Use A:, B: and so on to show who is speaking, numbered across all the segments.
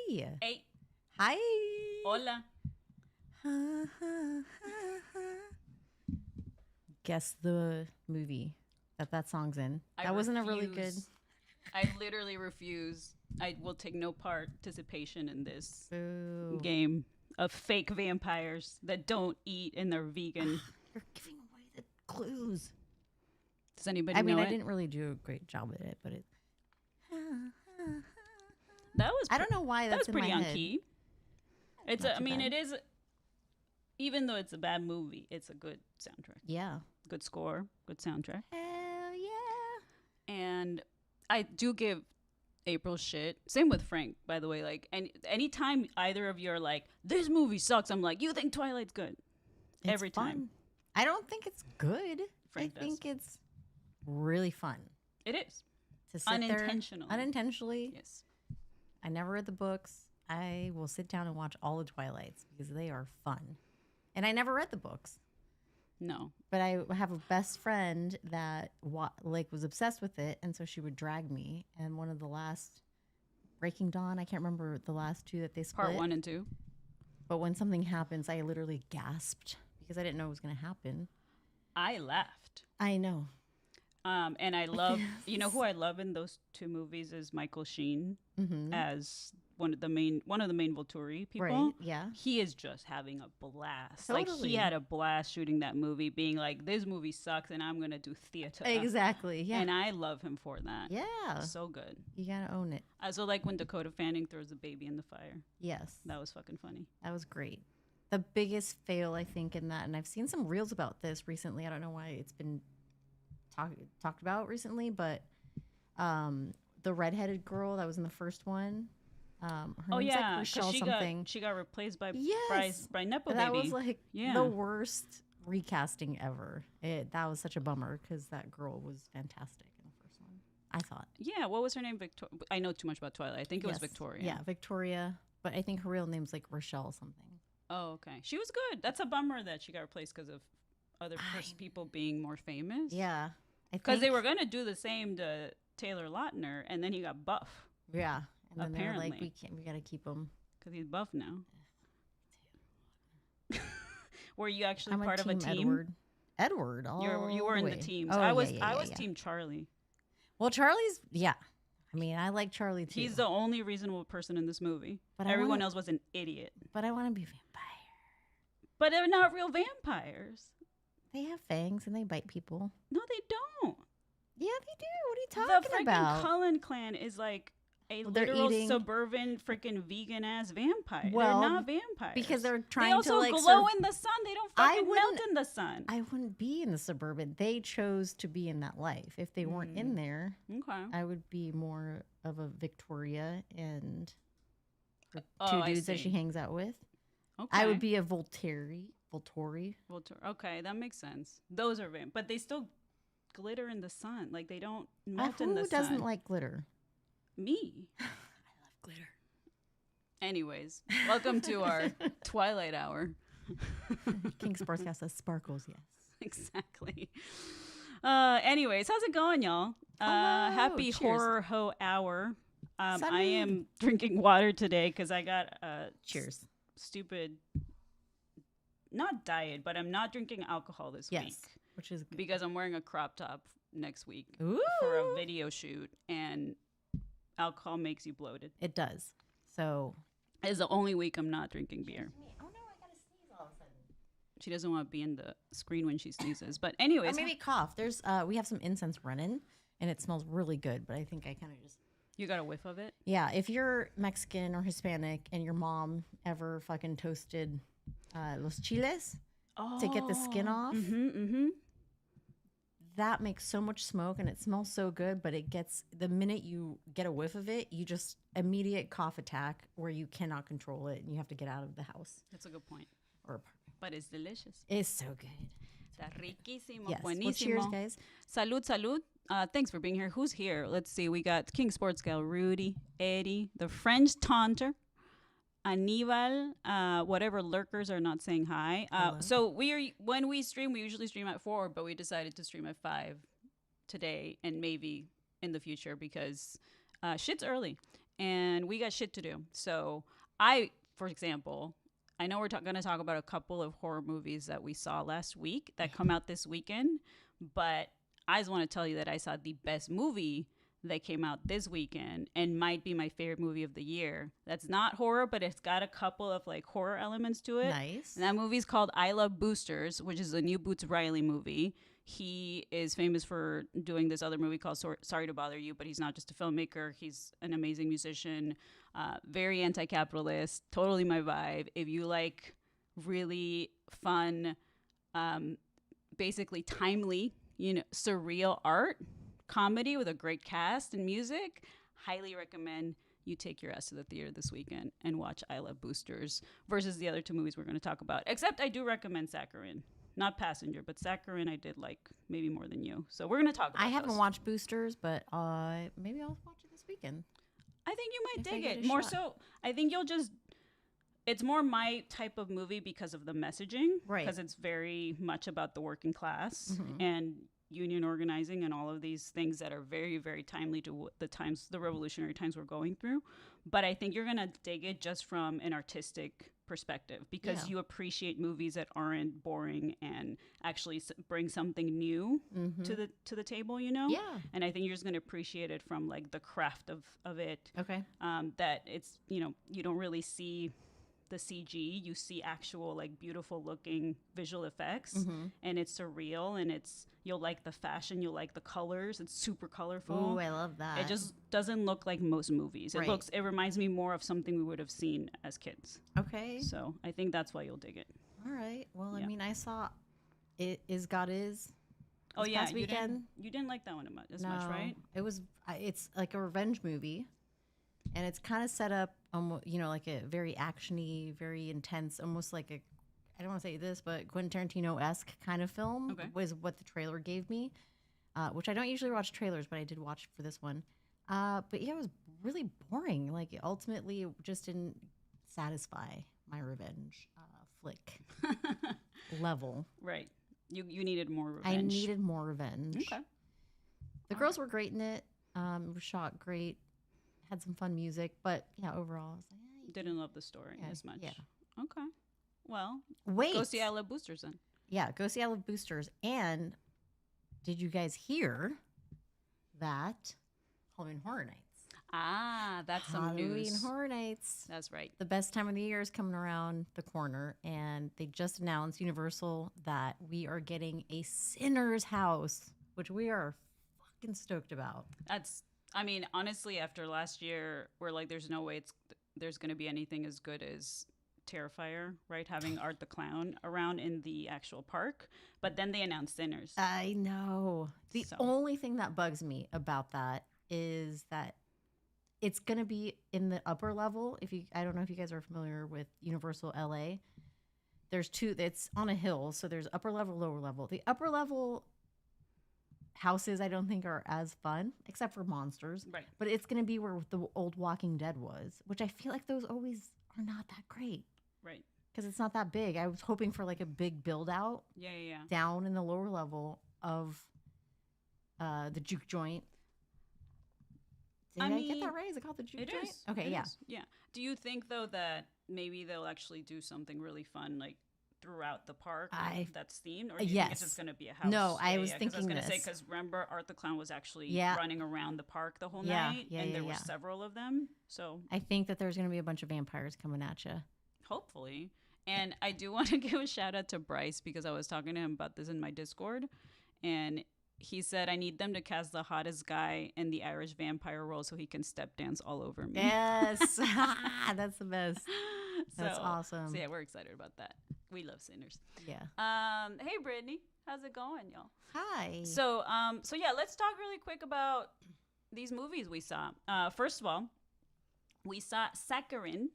A: Hey.
B: Hi.
A: Hola.
B: Guess the movie that song's in. That wasn't a really good.
A: I literally refuse. I will take no participation in this
B: Boo.
A: game of fake vampires that don't eat and they're vegan.
B: You're giving away the clues.
A: Does anybody
B: I mean,
A: know
B: I
A: it?
B: didn't really do a great job at it, but it.
A: That was.
B: I don't know why
A: That
B: that's
A: was pretty
B: in my
A: on
B: head.
A: key. It's.
B: Not
A: I
B: too
A: mean,
B: bad.
A: it is. Even though it's a bad movie, it's a good soundtrack.
B: Yeah.
A: Good score. Good soundtrack.
B: Hell yeah.
A: And I do give April shit. Same with Frank, by the way. Like, anytime either of you are like, "This movie sucks," I'm like, "You think Twilight's good?"
B: It's
A: Every
B: fun.
A: time.
B: I don't think it's good.
A: Frank
B: I
A: does.
B: think it's really fun
A: It is
B: to sit
A: unintentional.
B: there unintentionally.
A: Yes.
B: I never read the books. I will sit down and watch all the Twilights because they are fun. And I never read the books.
A: No.
B: But I have a best friend that was obsessed with it, and so she would drag me. And one of the last Breaking Dawn, I can't remember the last two that they split.
A: Part 1 and 2.
B: But when something happens, I literally gasped because I didn't know it was going to happen.
A: I laughed.
B: I know.
A: And I love, you know who I love in those two movies is Michael Sheen as one of the main Volturi people.
B: Right? Yeah.
A: He is just having a blast.
B: Totally.
A: Like, he had a blast shooting that movie, being like, "This movie sucks, and I'm gonna do theater."
B: Exactly. Yeah.
A: And I love him for that.
B: Yeah.
A: So good.
B: You gotta own it.
A: Also, like when Dakota Fanning throws the baby in the fire.
B: Yes.
A: That was fucking funny.
B: That was great. The biggest fail, I think, in that, and I've seen some reels about this recently. I don't know why it's been talked about recently, but the redheaded girl that was in the first one. Her name's like Rochelle something.
A: she got replaced by
B: Yes.
A: by Nepo
B: That
A: Baby.
B: was like
A: Yeah.
B: the worst recasting ever. That was such a bummer because that girl was fantastic in the first one, I thought.
A: Yeah, what was her name? I know too much about Twilight. I think it was
B: Yes.
A: Victoria.
B: Yeah, Victoria. But I think her real name's like Rochelle something.
A: Oh, okay. She was good. That's a bummer that she got replaced because of other people being more famous.
B: Yeah.
A: Because they were going to do the same to Taylor Lautner, and then he got buff.
B: Yeah. And then they're like,
A: Apparently.
B: we got to keep him.
A: Because he's buff now. Were you actually
B: I'm
A: part of a team?
B: Edward.
A: You were in the teams.
B: Oh,
A: I was
B: yeah.
A: team Charlie.
B: Well, Charlie's, yeah. I mean, I like Charlie too.
A: He's the only reasonable person in this movie.
B: But
A: everyone else was an idiot.
B: But I want to be a vampire.
A: But they're not real vampires.
B: They have fangs and they bite people.
A: No, they don't.
B: Yeah, they do. What are you talking
A: The
B: about?
A: freaking Cullen clan is like a
B: They're
A: literal
B: eating-
A: suburban freaking vegan ass vampire.
B: Well,
A: they're not vampires
B: because they're trying
A: They also
B: to like
A: glow in the sun. They don't
B: I
A: fucking
B: wouldn't-
A: melt in the sun.
B: I wouldn't be in the suburban. They chose to be in that life. If they weren't in there,
A: Okay.
B: I would be more of a Victoria and the
A: Oh,
B: two
A: I
B: dudes that
A: see.
B: she hangs out with.
A: Okay.
B: I would be a Volturi.
A: Okay, that makes sense. Those are but they still glitter in the sun. Like they don't melt
B: Who
A: in the sun.
B: doesn't like glitter?
A: Me?
B: I love glitter.
A: Anyways, welcome to our Twilight Hour.
B: King Sportscast says sparkles, yes.
A: Exactly. Anyways, how's it going, y'all?
B: Hello.
A: Happy
B: Cheers.
A: Horror Ho Hour. I
B: Salud.
A: am drinking water today because I got
B: Cheers.
A: stupid, not diet, but I'm not drinking alcohol this week
B: Which is good.
A: because I'm wearing a crop top next week
B: Ooh.
A: for a video shoot, and alcohol makes you bloated.
B: It does. So.
A: It's the only week I'm not drinking beer.
B: Oh no, I gotta sneeze all of a sudden.
A: She doesn't want to be in the screen when she sneezes. But anyways,
B: Or maybe cough. There's we have some incense running and it smells really good, but I think I kind of just
A: you got a whiff of it?
B: Yeah, if you're Mexican or Hispanic and your mom ever fucking toasted los chiles to get the skin off, that makes so much smoke and it smells so good, but it gets, the minute you get a whiff of it, you just immediate cough attack where you cannot control it and you have to get out of the house.
A: That's a good point.
B: Or apartment.
A: But it's delicious.
B: It's so good.
A: Está riquísimo.
B: Yes.
A: Buenísimo.
B: Well, cheers, guys.
A: Salud, salud. Thanks for being here. Who's here? Let's see. We got King Sports Gal, Rudy, Eddie, the French Taunter, Aníbal, whatever lurkers are not saying hi. So when we stream, we usually stream at 4, but we decided to stream at 5 today and maybe in the future because shit's early. and we got shit to do. So for example, I know we're going to talk about a couple of horror movies that we saw last week that come out this weekend, but I just want to tell you that I saw the best movie that came out this weekend and might be my favorite movie of the year. That's not horror, but it's got a couple of like horror elements to it.
B: Nice.
A: And that movie's called I Love Boosters, which is a new Boots Riley movie. He is famous for doing this other movie called Sorry to Bother You, but he's not just a filmmaker. He's an amazing musician, very anti-capitalist, totally my vibe. If you like really fun, basically timely, surreal art, comedy with a great cast and music, highly recommend you take your ass to the theater this weekend and watch I Love Boosters versus the other two movies we're going to talk about. Except I do recommend Saccharine. Not Passenger, but Saccharine I did like maybe more than you. So we're going to talk about
B: I haven't
A: those.
B: watched Boosters, but maybe I'll watch it this weekend.
A: I think you might
B: If I
A: dig
B: get
A: it.
B: a
A: More
B: shot.
A: so, I think you'll just... It's more my type of movie because of the messaging.
B: Right.
A: Because it's very much about the working class
B: Mhm.
A: and union organizing and all of these things that are very, very timely to the revolutionary times we're going through. But I think you're going to dig it just from an artistic perspective because
B: Yeah.
A: you appreciate movies that aren't boring and actually bring something new
B: Mhm.
A: to the table,
B: Yeah.
A: And I think you're just going to appreciate it from like the craft of it.
B: Okay.
A: That it's, you don't really see the CG, you see actual like beautiful looking visual effects,
B: Mhm.
A: and it's surreal, and you'll like the fashion, you'll like the colors, it's super colorful.
B: Ooh, I love that.
A: It just doesn't look like most movies.
B: Right.
A: It reminds me more of something we would have seen as kids.
B: Okay.
A: So I think that's why you'll dig it.
B: All right. Well,
A: Yeah.
B: I mean, I saw It Is God Is.
A: Oh
B: this
A: yeah,
B: past
A: you
B: weekend.
A: didn't like that one as much, right?
B: It was. It's like a revenge movie, and it's kind of set up, like a very actiony, very intense, almost like a. I don't want to say this, but Quentin Tarantino-esque kind of film
A: Okay.
B: was what the trailer gave me, which I don't usually watch trailers, but I did watch for this one. But yeah, it was really boring. Like ultimately, it just didn't satisfy my revenge flick level.
A: Right. You needed more revenge.
B: I needed more revenge.
A: Okay.
B: The girls were great in it. It was shot great. Had some fun music, but yeah, overall, I was like,
A: Didn't love the story
B: Yeah,
A: as much.
B: yeah.
A: Okay. Well,
B: wait.
A: go see I Love Boosters then.
B: Yeah, go see I Love Boosters. And did you guys hear that Halloween Horror Nights?
A: Ah, that's some
B: Halloween
A: news.
B: Horror Nights.
A: That's right.
B: The best time of the year is coming around the corner, and they just announced, Universal, that we are getting a Sinner's House, which we are fucking stoked about.
A: Honestly, after last year, we're like, there's no way there's going to be anything as good as Terrifier, right? Having Art the Clown around in the actual park. But then they announced Sinners.
B: I know. The
A: So.
B: only thing that bugs me about that is that it's going to be in the upper level. I don't know if you guys are familiar with Universal LA. There's two, it's on a hill. So there's upper level, lower level. The upper level houses I don't think are as fun, except for monsters.
A: Right.
B: But it's going to be where the old Walking Dead was, which I feel like those always are not that great
A: Right.
B: because it's not that big. I was hoping for like a big build out
A: Yeah.
B: down in the lower level of the juke joint. Did I get that right? Is it called the juke
A: It
B: joint?
A: is.
B: Okay,
A: It
B: yeah.
A: is. Yeah. Do you think, though, that maybe they'll actually do something really fun, like, throughout the park that's themed? Or do you think it's
B: yes.
A: just going to be a house?
B: No, I was
A: Because I was
B: thinking
A: going to say,
B: this.
A: because remember, Art the Clown was actually
B: Yeah.
A: running around the park the whole
B: Yeah,
A: night,
B: yeah,
A: and
B: yeah,
A: there were
B: yeah.
A: several of them. So
B: I think that there's going to be a bunch of vampires coming at you.
A: hopefully. And I do want to give a shout out to Bryce because I was talking to him about this in my Discord, and he said I need them to cast the hottest guy in the Irish vampire role so he can step dance all over me.
B: Yes. That's the best. That's
A: So-
B: awesome.
A: So yeah, we're excited about that. We love Sinners.
B: Yeah.
A: Hey Brittany, how's it going, y'all?
B: Hi.
A: So yeah, let's talk really quick about these movies we saw. First of all, we saw Saccharine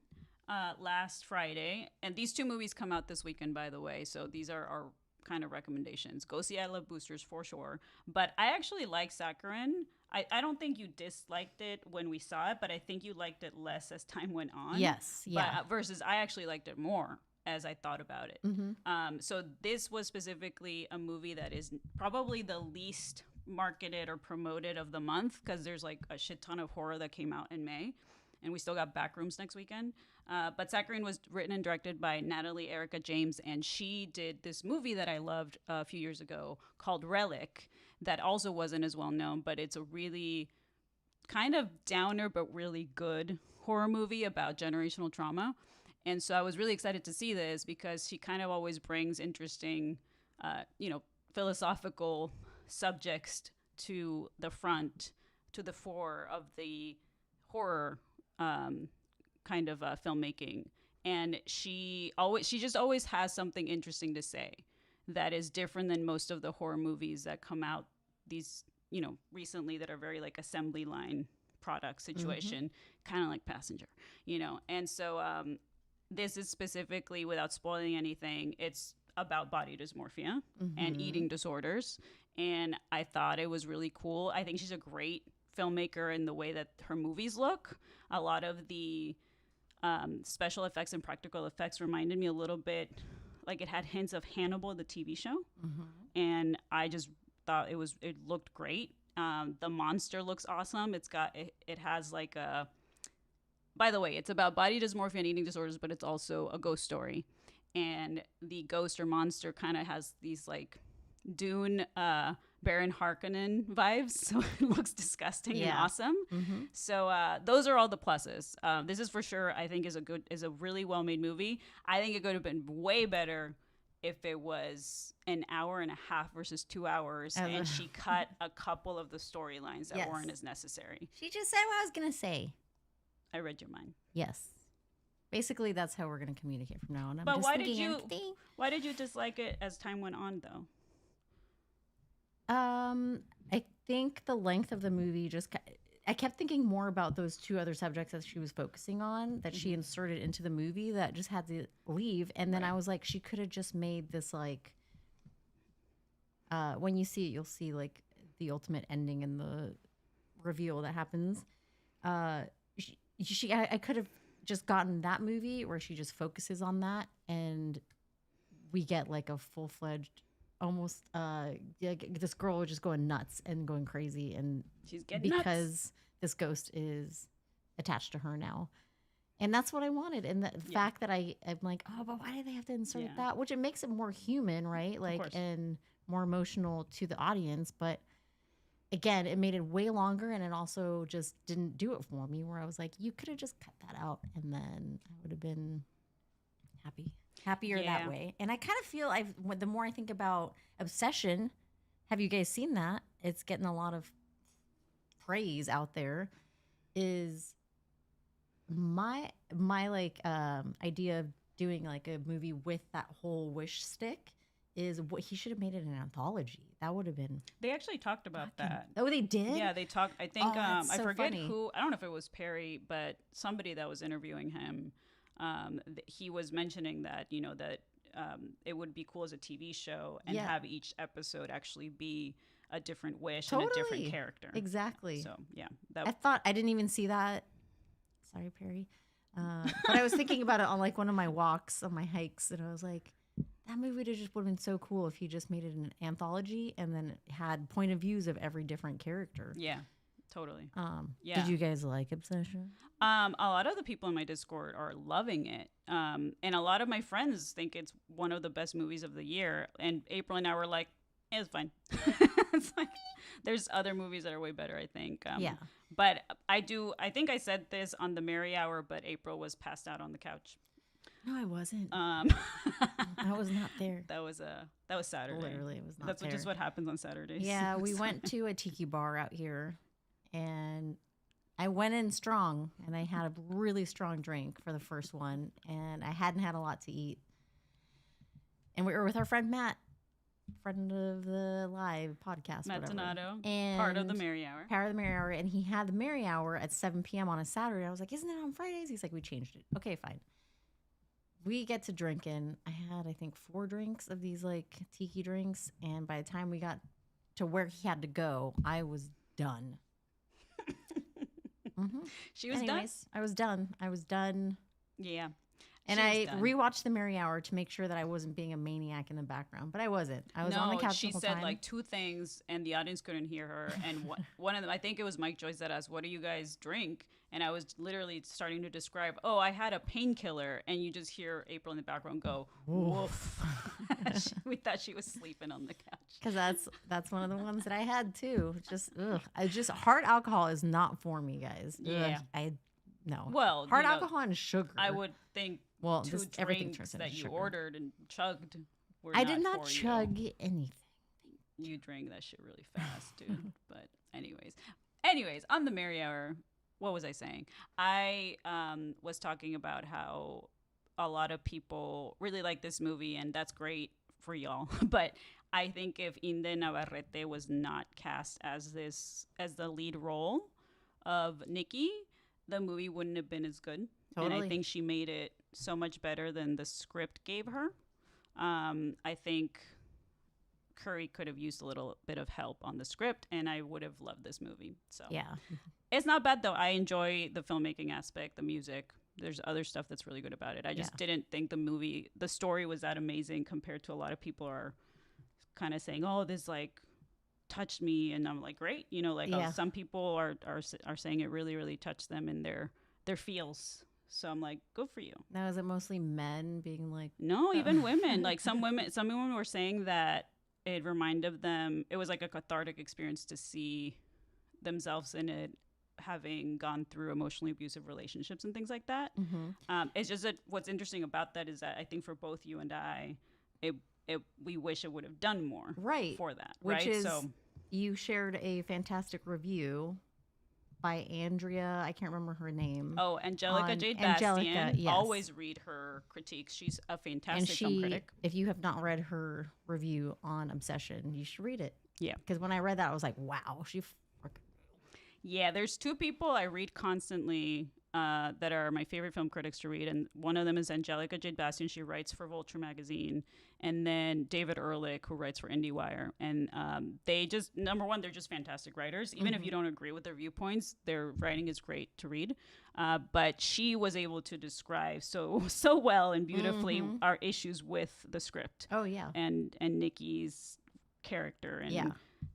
A: last Friday, and these two movies come out this weekend, by the way. So these are our kind of recommendations. Go see I Love Boosters for sure. But I actually like Saccharine. I don't think you disliked it when we saw it, but I think you liked it less as time went on.
B: Yes. Yeah.
A: But, versus I actually liked it more as I thought about it.
B: Mm-hmm.
A: So this was specifically a movie that is probably the least marketed or promoted of the month because there's like a shit ton of horror that came out in May. and we still got Backrooms next weekend. But Saccharine was written and directed by Natalie Erica James, and she did this movie that I loved a few years ago called Relic that also wasn't as well known, but it's a really kind of downer but really good horror movie about generational trauma. And so I was really excited to see this because she kind of always brings interesting, philosophical subjects to the front, to the fore of the horror kind of filmmaking. And she just always has something interesting to say that is different than most of the horror movies that come out these, recently, that are very like assembly line product situation, kind of like Passenger, And so this is specifically, without spoiling anything, it's about body dysmorphia and eating disorders. And I thought it was really cool. I think she's a great filmmaker in the way that her movies look. A lot of the special effects and practical effects reminded me a little bit like it had hints of Hannibal, the TV show. And I just thought it looked great. The monster looks awesome. It has like a, by the way, it's about body dysmorphia and eating disorders, but it's also a ghost story. And the ghost or monster kind of has these like Dune, Baron Harkonnen vibes. So it looks disgusting and awesome. So those are all the pluses. This is for sure, I think, is a really well-made movie. I think it could have been way better if it was an hour and a half versus 2 hours, and she cut a couple of the storylines that weren't as necessary.
B: She just said what I was going to say.
A: I read your mind. Yes.
B: Basically, that's how we're going to communicate from now on.
A: But why did you dislike it as time went on, though?
B: I think the length of the movie I kept thinking more about those two other subjects that she was focusing on that she inserted into the movie that just had to leave. And then I was like, she could have just made this like, when you see it, you'll see like the ultimate ending and the reveal that happens. I could have just gotten that movie where she just focuses on that and we get like a full-fledged almost this girl just going nuts and going crazy and
A: she's getting
B: because
A: nuts.
B: This ghost is attached to her now. And that's what I wanted. And the fact that I'm like, oh, but why do they have to insert that? Which it makes it more human, right? Like, and more emotional to the audience. But again, it made it way longer and it also just didn't do it for me where I was like, you could have just cut that out and then I would have been happier that way. And I kind of feel the more I think about Obsession, have you guys seen that? It's getting a lot of praise out there. Is my like idea of doing like a movie with that whole wish stick is what he should have made it an anthology. That would have been.
A: They actually talked about that.
B: Oh, they did?
A: Yeah, they talked. I think I forget
B: funny.
A: who. I don't know if it was Perry, but somebody that was interviewing him. He was mentioning that that it would be cool as a TV show and have each episode actually be a different wish and a different character.
B: Exactly.
A: So yeah,
B: I didn't even see that. Sorry, Perry. But I was thinking about it on like one of my walks, on my hikes, and I was like, that movie would have been so cool if he just made it an anthology and then had point of views of every different character.
A: Yeah. Totally.
B: Did you guys like Obsession?
A: A lot of the people in my Discord are loving it. And a lot of my friends think it's one of the best movies of the year. And April and I were like, it's fine. It's like, there's other movies that are way better, I think. But I think I said this on the Merry Hour, but April was passed out on the couch.
B: No, I wasn't. I was not there.
A: That was Saturday.
B: Literally, it was not
A: That's
B: there.
A: just what happens on Saturdays.
B: Yeah, we went to a tiki bar out here. And I went in strong and I had a really strong drink for the first one and I hadn't had a lot to eat. And we were with our friend Matt, friend of the live podcast.
A: Matt
B: whatever.
A: Donato,
B: and
A: part of the Merry Hour.
B: Part of the Merry Hour. And he had the Merry Hour at 7 p.m. on a Saturday. I was like, isn't it on Fridays? He's like, we changed it. Okay, fine. We get to drinking. I had, I think, 4 drinks of these like tiki drinks. And by the time we got to where he had to go, I was done.
A: She was done.
B: I was done.
A: Yeah.
B: And I rewatched the Merry Hour to make sure that I wasn't being a maniac in the background, but I wasn't. I was on the couch the whole time.
A: She said like 2 things and the audience couldn't hear her. And one of them, I think it was Mike Joyce that asked, what do you guys drink? and I was literally starting to describe, oh, I had a painkiller, and you just hear April in the background go, woof. We thought she was sleeping on the couch.
B: Because that's one of the ones that I had too. Just hard alcohol is not for me, guys.
A: Yeah.
B: No.
A: Well,
B: hard alcohol and sugar.
A: I would think two
B: everything
A: drinks
B: turns into
A: that you
B: sugar.
A: ordered and chugged were
B: I did not
A: for
B: chug anything.
A: You drank that shit really fast, dude. But anyways, on the Merry Hour, what was I saying? I was talking about how a lot of people really like this movie, and that's great for y'all. But I think if Inde Navarrete was not cast as the lead role of Nikki, the movie wouldn't have been as good.
B: Totally.
A: And I think she made it so much better than the script gave her. I think Curry could have used a little bit of help on the script, and I would have loved this movie. So
B: yeah,
A: it's not bad though. I enjoy the filmmaking aspect, the music. There's other stuff that's really good about it. I just didn't think the story was that amazing compared to a lot of people are kind of saying, oh, this like touched me, and I'm like, great, some people are saying it really, really touched them in their feels. So I'm like, good for you.
B: Now, is it mostly men being like,
A: no, even women? Like some women were saying that it reminded them, it was like a cathartic experience to see themselves in it, having gone through emotionally abusive relationships and things like that.
B: Mm-hmm.
A: It's just that what's interesting about that is that I think for both you and I, we wish it would have done more for that.
B: Which is, you shared a fantastic review by Andrea. I can't remember her name.
A: Oh, Angelica Jade Bastian. Yes. Always read her critiques. She's a fantastic film critic.
B: If you have not read her review on Obsession, you should read it.
A: Yeah.
B: Because when I read that, I was like, wow,
A: yeah, there's two people I read constantly that are my favorite film critics to read, and one of them is Angelica Jade Bastian. She writes for Vulture magazine, and then David Ehrlich, who writes for IndieWire. And they just, number one, they're just fantastic writers. Even if you don't agree with their viewpoints, their writing is great to read. But she was able to describe so well and beautifully our issues with the script.
B: Oh yeah,
A: and Nikki's character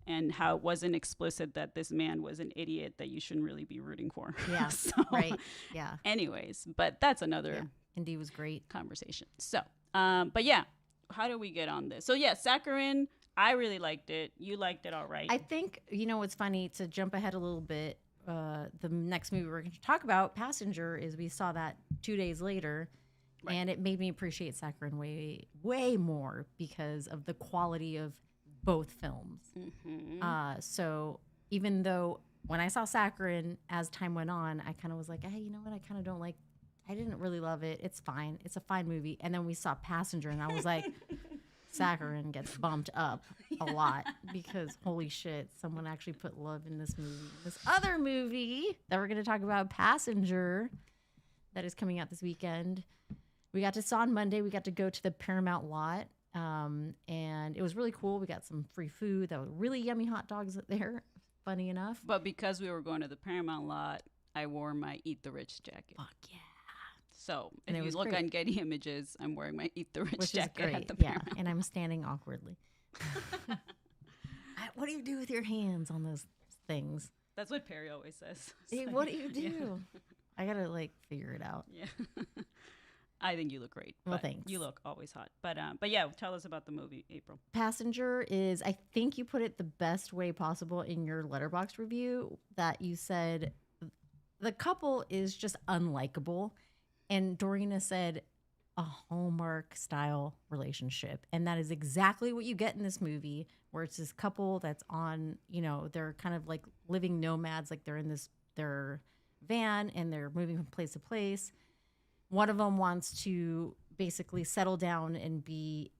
A: and how it wasn't explicit that this man was an idiot that you shouldn't really be rooting for.
B: Yeah.
A: So,
B: right. Yeah.
A: Anyways, but that's another
B: Indy was great
A: conversation. So, but yeah, how do we get on this? So yeah, Saccharine, I really liked it. You liked it all right.
B: I think, what's funny, to jump ahead a little bit, the next movie we're going to talk about, Passenger, is we saw that 2 days later. Right. And it made me appreciate Saccharine way, way more because of the quality of both films. Mm-hmm. So even though when I saw Saccharine, as time went on, I kind of was like, hey, you know what? I kind of don't like, I didn't really love it. It's fine. It's a fine movie. And then we saw Passenger, and I was like, Saccharine gets bumped up a lot because holy shit, someone actually put love in this movie. This other movie that we're going to talk about, Passenger, that is coming out this weekend. We got to saw on Monday. We got to go to the Paramount lot. And it was really cool. We got some free food. That were really yummy hot dogs there, funny enough.
A: But because we were going to the Paramount lot, I wore my Eat the Rich jacket.
B: Fuck yeah.
A: So if you look on Getty Images, I'm wearing my Eat the Rich jacket at the
B: Paramount. And I'm standing awkwardly. What do you do with your hands on those things?
A: That's what Perry always says.
B: Hey, what do you do? Yeah. I got to figure it out.
A: Yeah. I think you look great.
B: Well, thanks.
A: You look always hot. But yeah, tell us about the movie, April.
B: Passenger is, I think you put it the best way possible in your Letterboxd review, that you said the couple is just unlikable. And Dorina said a Hallmark style relationship. And that is exactly what you get in this movie, where it's this couple that's on, they're kind of like living nomads, like they're in their van and they're moving from place to place. One of them wants to basically settle down and be,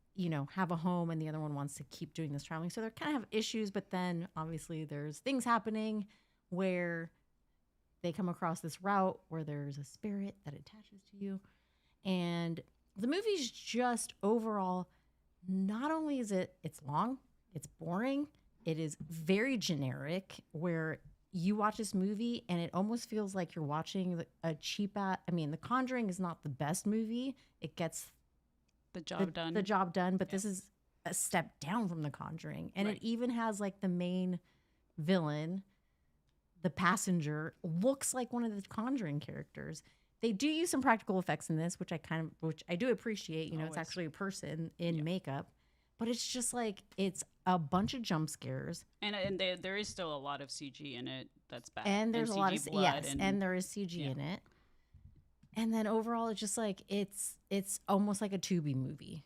B: have a home, and the other one wants to keep doing this traveling. So they kind of have issues, but then obviously there's things happening where they come across this route where there's a spirit that attaches to you. And the movie's just overall, not only is it's long, it's boring, it is very generic, where you watch this movie and it almost feels like you're watching a cheap The Conjuring is not the best movie. It gets the job done, but this is a step down from The Conjuring. And it even has the main villain, the passenger looks like one of the Conjuring characters. They do use some practical effects in this, which I do appreciate. You know, it's
A: Always.
B: actually a person in makeup, but it's just like it's a bunch of jump scares,
A: And there is still a lot of CG in it. That's bad.
B: and there's a lot of
A: CG blood
B: and there is CG in it. And then overall, it's just like it's almost like a Tubi movie.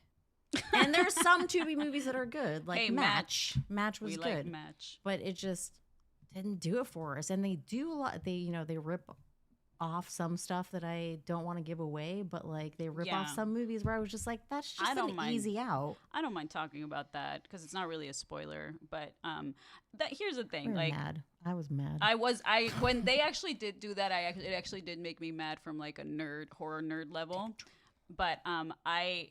B: And there's some Tubi movies that are good, like
A: Hey,
B: Match. Match was
A: we
B: good,
A: like Match.
B: but it just didn't do it for us. And they do a lot. They rip off some stuff that I don't want to give away, but like they rip off some movies where I was just like, that's just easy out.
A: I don't mind talking about that because it's not really a spoiler. But here's the thing.
B: We were
A: like
B: mad. I was mad.
A: I when they actually did do that, it actually did make me mad from like a horror nerd level. But I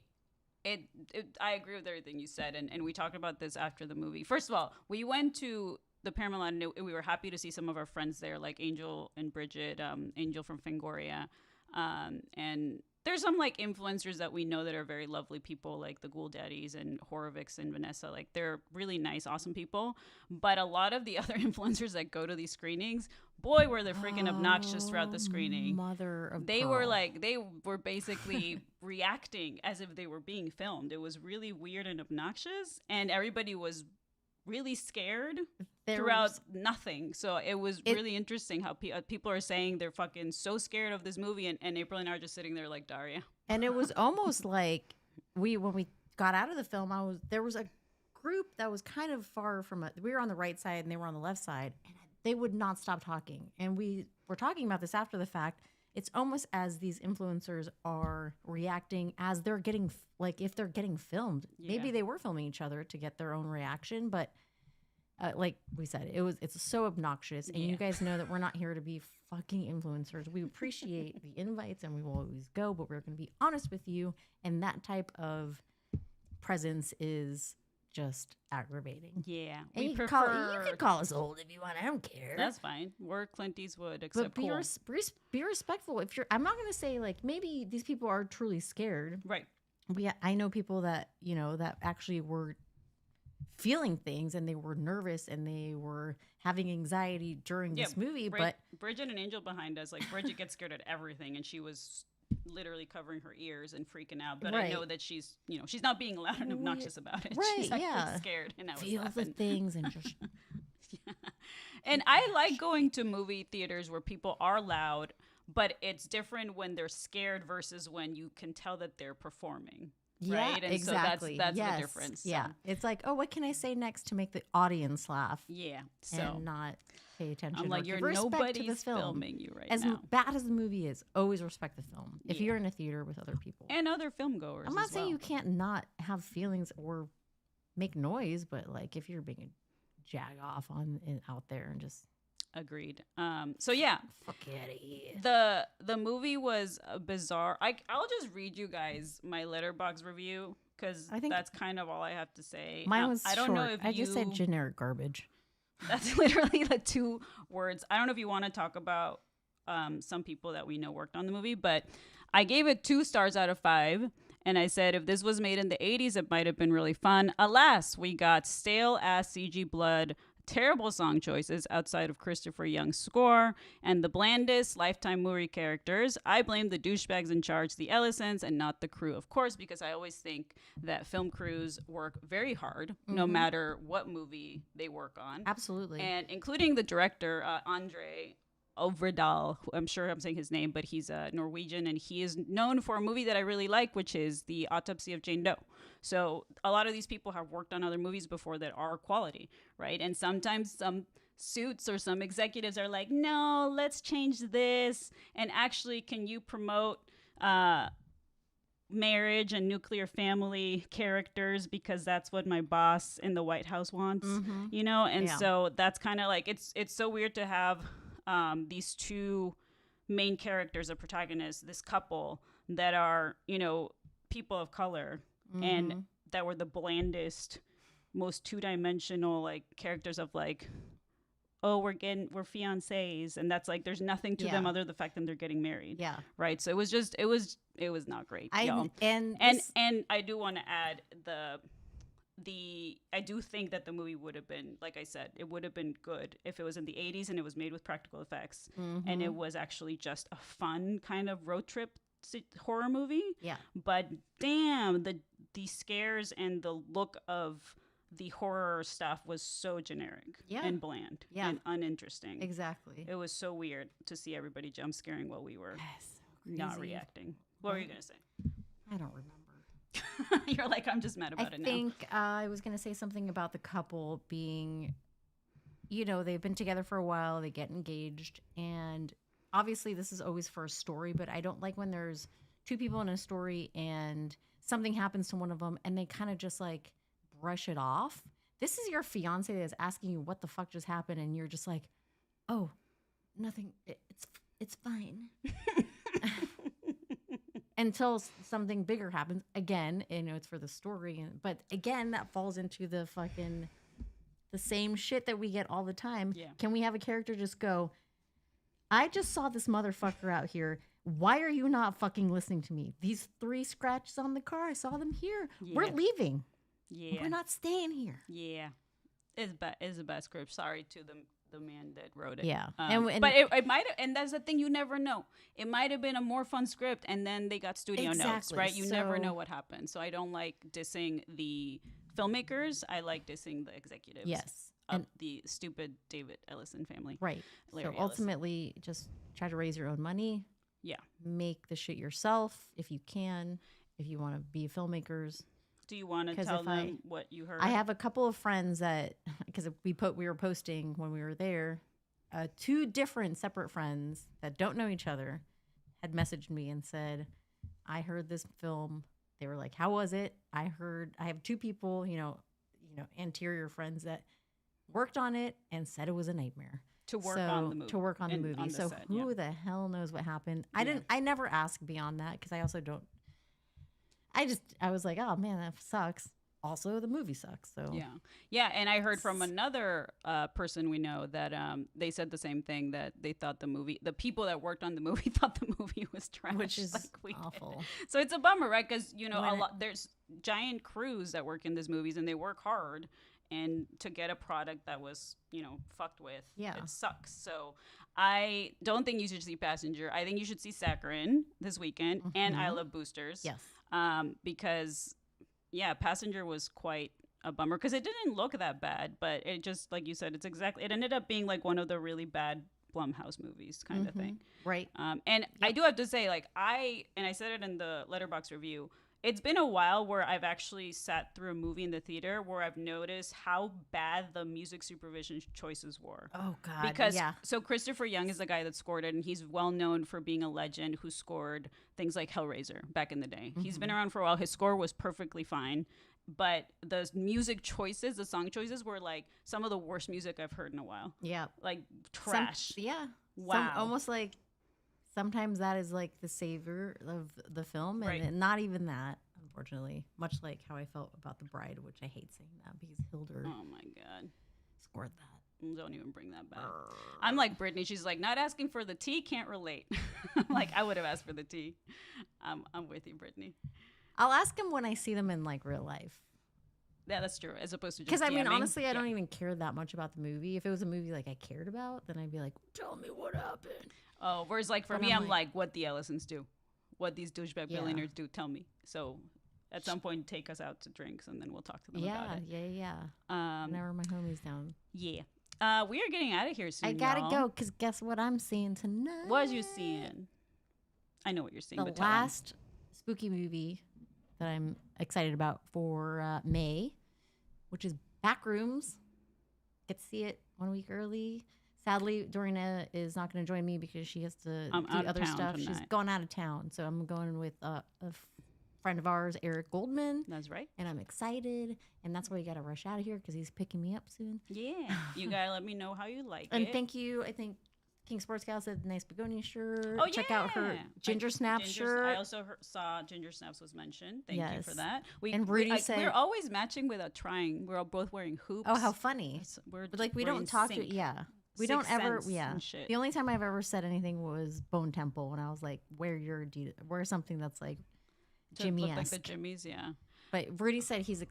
A: agree with everything you said, and we talked about this after the movie. First of all, we went to the Paramount, and we were happy to see some of our friends there, like Angel and Bridget, Angel from Fangoria, and there's some like influencers that we know that are very lovely people, like the Ghoul Daddies and Horovix and Vanessa. Like they're really nice, awesome people. But a lot of the other influencers that go to these screenings, boy, were they freaking obnoxious throughout the screening.
B: Mother of
A: they
B: pearl.
A: they were basically reacting as if they were being filmed. It was really weird and obnoxious, and everybody was really scared throughout nothing. So it was really interesting how people are saying they're fucking so scared of this movie, and April and I are just sitting there like Daria.
B: And it was almost like when we got out of the film, there was a group that was kind of far from it. We were on the right side and they were on the left side, and they would not stop talking. And we were talking about this after the fact. It's almost as these influencers are reacting as they're getting, like if they're getting filmed. Maybe they were filming each other to get their own reaction, but like we said, it's so obnoxious. And you guys know that we're not here to be fucking influencers. We appreciate the invites and we will always go, but we're going to be honest with you. And that type of presence is just aggravating.
A: Yeah.
B: And you can call us old if you want. I don't care.
A: That's fine. We're Clint Eastwood, except
B: but be respectful. If I'm not going to say like maybe these people are truly scared.
A: Right.
B: I know people that, you know, that actually were feeling things and they were nervous and they were having anxiety during this movie. But
A: Bridget and Angel behind us, like Bridget gets scared at everything, and she was literally covering her ears and freaking out. But I know that she's not being loud and obnoxious about it.
B: Right,
A: she's actually scared, and that
B: feel
A: was
B: the things and just.
A: And I like going to movie theaters where people are loud, but it's different when they're scared versus when you can tell that they're performing.
B: Yeah,
A: right? And
B: exactly.
A: So that's the difference.
B: Yeah.
A: So.
B: It's like, oh, what can I say next to make the audience laugh?
A: Yeah. So
B: and not pay attention.
A: I'm like, nobody's filming you right now.
B: As bad as the movie is, always respect the film. If you're in a theater with other people.
A: And other film goers.
B: I'm not saying you can't not have feelings or make noise, but like if you're being a jag off out there and just.
A: Agreed. So yeah,
B: fuck out of here.
A: The movie was bizarre. I'll just read you guys my Letterboxd review because that's kind of all I have to say.
B: Mine was
A: I don't
B: short.
A: know if
B: I just said generic garbage.
A: That's literally the 2 words. I don't know if you want to talk about some people that we know worked on the movie, but I gave it 2 stars out of 5. And I said, if this was made in the 80s, it might have been really fun. Alas, we got stale ass CG blood, terrible song choices outside of Christopher Young's score, and the blandest Lifetime movie characters. I blame the douchebags in charge, the Ellisons, and not the crew, of course, because I always think that film crews work very hard, no matter what movie they work on.
B: Absolutely.
A: And including the director, Andre Ovredal, I'm sure I'm saying his name, but he's a Norwegian, and he is known for a movie that I really like, which is The Autopsy of Jane Doe. So a lot of these people have worked on other movies before that are quality, right? And sometimes some suits or some executives are like, no, let's change this. And actually, can you promote marriage and nuclear family characters because that's what my boss in the White House wants, you know? And so that's kind of like, it's so weird to have these 2 main characters or protagonists, this couple that are, you know, people of color and that were the blandest, most 2-dimensional like characters of like, oh, we're fiancés, and that's like there's nothing to them other than the fact that they're getting married. Yeah. Right. So it was not great. And I do want to add I do think that the movie would have been, like I said, it would have been good if it was in the 80s and it was made with practical effects and it was actually just a fun kind of road trip horror movie.
B: Yeah.
A: But damn, the scares and the look of the horror stuff was so generic and bland and uninteresting.
B: Exactly.
A: It was so weird to see everybody jump scaring while we were not reacting. What were you going to say?
B: I don't remember.
A: You're like, I'm just mad about it now.
B: I think I was going to say something about the couple being, they've been together for a while, they get engaged, and obviously this is always for a story, but I don't like when there's two people in a story and something happens to one of them and they kind of just like brush it off. This is your fiance that's asking you what the fuck just happened, and you're just like, oh, nothing, it's fine. Until something bigger happens again, it's for the story. But again, that falls into the same shit that we get all the time.
A: Yeah.
B: Can we have a character just go, I just saw this motherfucker out here. Why are you not fucking listening to me? These 3 scratches on the car, I saw them here. Yeah. We're leaving. Yeah. We're not staying here.
A: Yeah. It's a bad script. Sorry to the man that wrote it.
B: Yeah.
A: But it might have, and that's the thing, you never know. It might have been a more fun script and then they got studio notes, right? You never know what happened. So I don't like dissing the filmmakers. I like dissing the executives.
B: Yes.
A: Of the stupid David Ellison family.
B: Right.
A: Larry
B: so ultimately, just try to raise your own money.
A: Yeah.
B: Make the shit yourself if you can, if you want to be filmmakers.
A: Do you want to tell them what you heard?
B: I have a couple of friends that, because we were posting when we were there, 2 different separate friends that don't know each other had messaged me and said, I heard this film. They were like, how was it? I have 2 people, anterior friends that worked on it and said it was a nightmare.
A: To work on the movie.
B: To work on the movie.
A: On the
B: so
A: set,
B: who the hell knows what happened? I never asked beyond that because I also don't. I was like, oh man, that sucks. Also, the movie sucks. So
A: yeah. And I heard from another person we know that they said the same thing, that they thought the people that worked on the movie thought the movie was trash,
B: which is
A: awful. Did. So it's a bummer, right? Because there's giant crews that work in these movies and they work hard, and to get a product that was fucked with, it sucks. So I don't think you should see Passenger. I think you should see Saccharine this weekend and I Love Boosters.
B: Yes.
A: Because Passenger was quite a bummer because it didn't look that bad, but it just, like you said, it ended up being like one of the really bad Blumhouse movies kind of thing.
B: Right.
A: And I do have to say, like, I said it in the Letterboxd review, it's been a while where I've actually sat through a movie in the theater where I've noticed how bad the music supervision choices were.
B: Oh, God.
A: So Christopher Young is the guy that scored it, and he's well known for being a legend who scored things like Hellraiser back in the day. He's been around for a while. His score was perfectly fine, but the music choices, the song choices were like some of the worst music I've heard in a while.
B: Yeah.
A: Like trash.
B: Wow. Almost like sometimes that is like the savior of the film, and not even that, unfortunately. Much like how I felt about The Bride, which I hate saying that because Hildur.
A: Oh my God.
B: Scored that.
A: Don't even bring that back. I'm like Brittany. She's like, not asking for the tea, can't relate. I'm like, I would have asked for the tea. I'm with you, Brittany.
B: I'll ask him when I see them in like real life.
A: Yeah, that's true. As opposed to just
B: because I mean,
A: DMing.
B: honestly, I don't even care that much about the movie. If it was a movie like I cared about, then I'd be like, tell me what happened.
A: Oh, whereas like for me, I'm like, what the Ellisons do, what these douchebag billionaires do, tell me. So at some point, take us out to drinks and then we'll talk to them about it.
B: Never my homies down.
A: Yeah. We are getting out of here soon.
B: I gotta go because guess what I'm seeing tonight?
A: What are you seeing? I know what you're seeing.
B: The last spooky movie that I'm excited about for May, which is Backrooms. Get to see it 1 week early. Sadly, Dorina is not going to join me because she has to do other stuff.
A: Tonight.
B: She's going out of town. So I'm going with a friend of ours, Eric Goldman.
A: That's right.
B: And I'm excited. And that's why we got to rush out of here because he's picking me up soon.
A: Yeah. You got to let me know how you like it.
B: And thank you. I think King Sports Gal said nice begonia shirt.
A: Oh, yeah.
B: Check out her Ginger Snap shirt.
A: I also saw Ginger Snaps was mentioned. Thank you for that.
B: And Rudy said
A: we're always matching without trying. We're all both wearing hoops.
B: Oh, how funny. We don't talk to we don't ever the only time I've ever said anything was Bone Temple when I was like, wear something that's like Jimmy-esque.
A: Like the Jimmys, yeah.
B: But Rudy said he's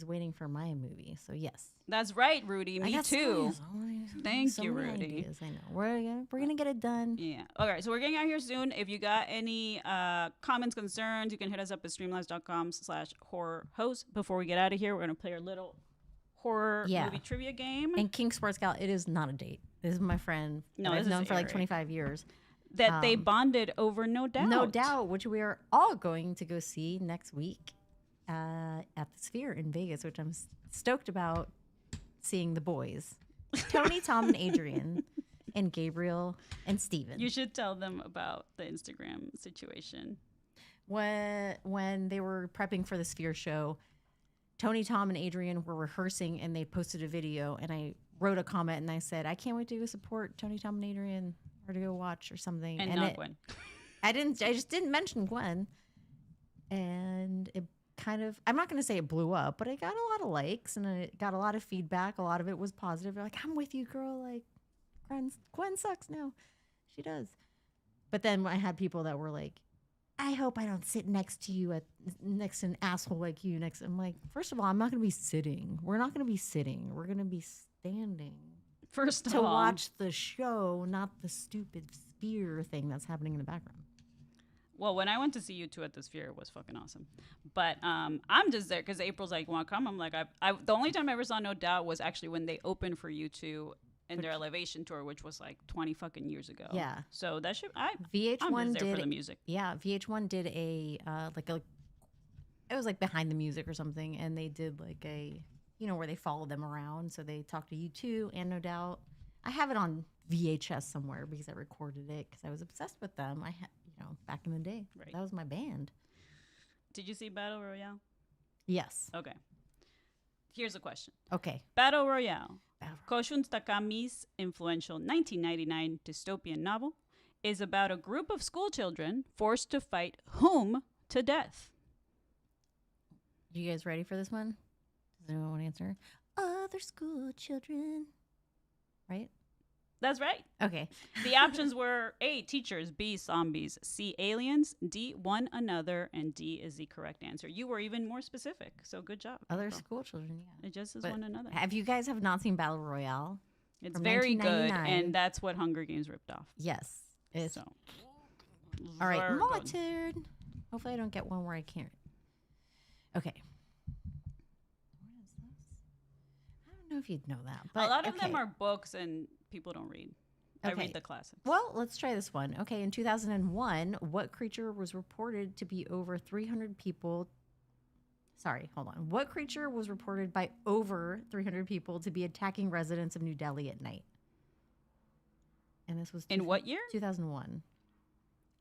B: waiting for my movie. So yes.
A: That's right, Rudy.
B: I
A: Me
B: got
A: too.
B: Thank
A: Thank you,
B: many
A: Rudy.
B: ideas. I know. We're gonna get it done.
A: Yeah. All right. So we're getting out here soon. If you got any comments, concerns, you can hit us up at streamlabs.com/horror host. Before we get out of here, we're going to play our little horror movie trivia game.
B: And King Sports Gal, it is not a date. This is my friend that I've known for like 25 years.
A: That they bonded over No Doubt.
B: No Doubt, which we are all going to go see next week at the Sphere in Vegas, which I'm stoked about seeing the boys. Tony, Tom, and Adrian, and Gabriel, and Steven.
A: You should tell them about the Instagram situation.
B: When they were prepping for the Sphere show, Tony, Tom, and Adrian were rehearsing, and they posted a video, and I wrote a comment, and I said, I can't wait to go support Tony, Tom, and Adrian, or to go watch or something.
A: And not Gwen.
B: I just didn't mention Gwen. And it kind of, I'm not going to say it blew up, but it got a lot of likes and it got a lot of feedback. A lot of it was positive. They're like, I'm with you, girl. Like, Gwen sucks. No, she does. But then I had people that were like, I hope I don't sit next to you next to an asshole like you. I'm like, first of all, I'm not going to be sitting. We're not going to be sitting. We're going to be standing.
A: First of
B: to
A: all,
B: watch the show, not the stupid Sphere thing that's happening in the background.
A: Well, when I went to see you two at the Sphere, it was fucking awesome. But I'm just there because April's like, want to come? I'm like, the only time I ever saw No Doubt was actually when they opened for you two in their Elevation tour, which was like 20 fucking years ago.
B: Yeah.
A: So that should
B: VH1
A: I'm just there
B: did
A: for the music.
B: Yeah, VH1 did it was like behind the music or something, and they did like a where they followed them around. So they talked to you two and No Doubt. I have it on VHS somewhere because I recorded it because I was obsessed with them. I had back in the day. Right. That was my band.
A: Did you see Battle Royale?
B: Yes.
A: Okay. Here's a question.
B: Okay.
A: Battle Royale. Koshun Takami's influential 1999 dystopian novel is about a group of schoolchildren forced to fight whom to death?
B: You guys ready for this one? Does anyone want to answer? Other school children. Right?
A: That's right.
B: Okay.
A: The options were A, teachers, B, zombies, C, aliens, D, one another, and D is the correct answer. You were even more specific, so good job.
B: Other school children, yeah.
A: It just is one another.
B: Have you guys have not seen Battle Royale?
A: It's very good, and that's what Hunger Games ripped off.
B: Yes.
A: So.
B: All right, my turn. Hopefully I don't get one where I can't. Okay. What is this? I don't know if you'd know that. But
A: a lot of them are books and people don't read. I read the classics.
B: Well, let's try this one. Okay, in 2001, what creature was reported to be over 300 people? Sorry, hold on. What creature was reported by over 300 people to be attacking residents of New Delhi at night? And this was
A: in what year?
B: 2001.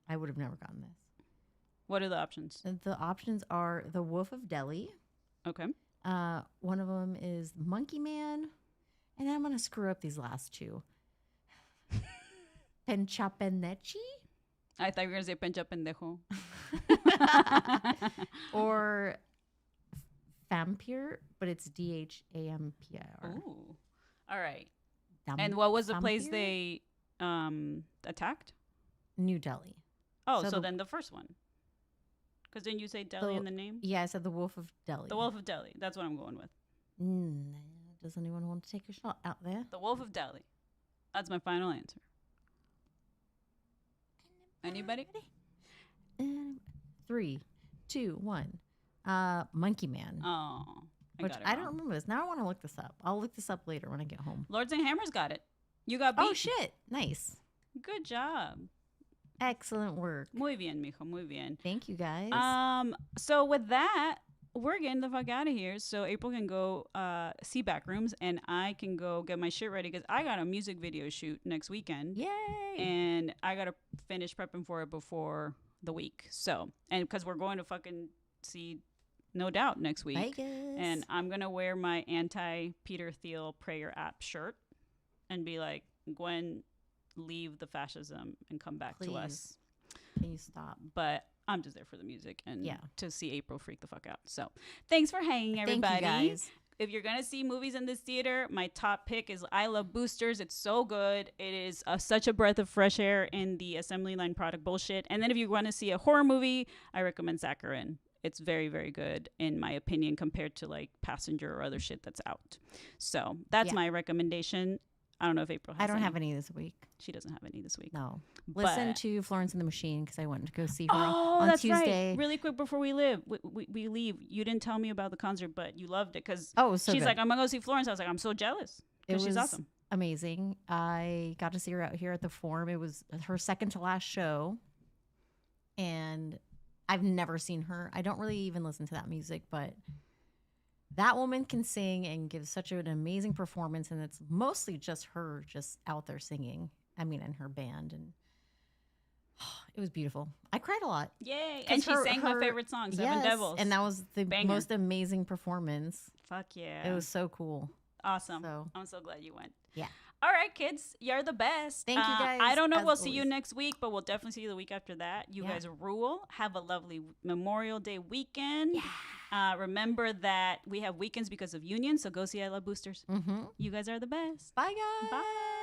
B: I would have never gotten this.
A: What are the options?
B: The options are the Wolf of Delhi.
A: Okay.
B: One of them is Monkey Man. And I'm going to screw up these last two. Penchapenechi?
A: I thought you were going to say Pencha Pendejo.
B: Or Vampire, but it's Dhampir.
A: Ooh. All right. And what was the place they attacked?
B: New Delhi.
A: Oh, so then the first one. Because didn't you say Delhi in the name?
B: Yeah, I said the Wolf of Delhi.
A: The Wolf of Delhi. That's what I'm going with.
B: Does anyone want to take a shot out there?
A: The Wolf of Delhi. That's my final answer. Anybody?
B: 3, 2, 1. Monkey Man.
A: Oh.
B: I don't remember this. Now I want to look this up. I'll look this up later when I get home.
A: Lords and Hammers got it. You got beat.
B: Oh, shit. Nice.
A: Good job.
B: Excellent work.
A: Muy bien, mijo. Muy bien.
B: Thank you, guys.
A: So with that, we're getting the fuck out of here. So April can go see Backrooms, and I can go get my shit ready because I got a music video shoot next weekend.
B: Yay!
A: And I got to finish prepping for it before the week. So, and because we're going to fucking see No Doubt next week.
B: Vegas.
A: And I'm going to wear my anti-Peter Thiel prayer app shirt and be like, Gwen, leave the fascism and come back to us.
B: Can you stop?
A: But I'm just there for the music and
B: yeah.
A: to see April freak the fuck out. So thanks for hanging, everybody.
B: Thank you, guys.
A: If you're going to see movies in this theater, my top pick is I Love Boosters. It's so good. It is such a breath of fresh air in the assembly line product bullshit. And then if you want to see a horror movie, I recommend Saccharine. it's very, very good in my opinion compared to like Passenger or other shit that's out. So that's my recommendation. I don't know if April has
B: I don't
A: any.
B: have any this week.
A: She doesn't have any this week.
B: No. Listen to Florence and the Machine because I went to go see her on
A: that's
B: Tuesday.
A: Right. Really quick before we leave, you didn't tell me about the concert, but you loved it because
B: so
A: she's
B: good.
A: like, I'm going to go see Florence. I was like, I'm so jealous because she's awesome.
B: Amazing. I got to see her out here at the Forum. It was her second to last show. And I've never seen her. I don't really even listen to that music, but that woman can sing and give such an amazing performance. And it's mostly just her just out there singing. I mean, and her band. And it was beautiful. I cried a lot.
A: Yay. And she sang my favorite song, Seven Devils.
B: And that was the most amazing performance.
A: Fuck yeah.
B: It was so cool.
A: Awesome.
B: So,
A: I'm so glad you went.
B: Yeah.
A: All right, kids. You're the best.
B: Thank you, guys.
A: I don't know. We'll see you next week, but we'll definitely see you the week after that. You guys rule. Have a lovely Memorial Day weekend. Yeah. Remember that we have weekends because of unions, so go see I Love Boosters.
B: Mm-hmm.
A: You guys are the best.
B: Bye, guys.
A: Bye.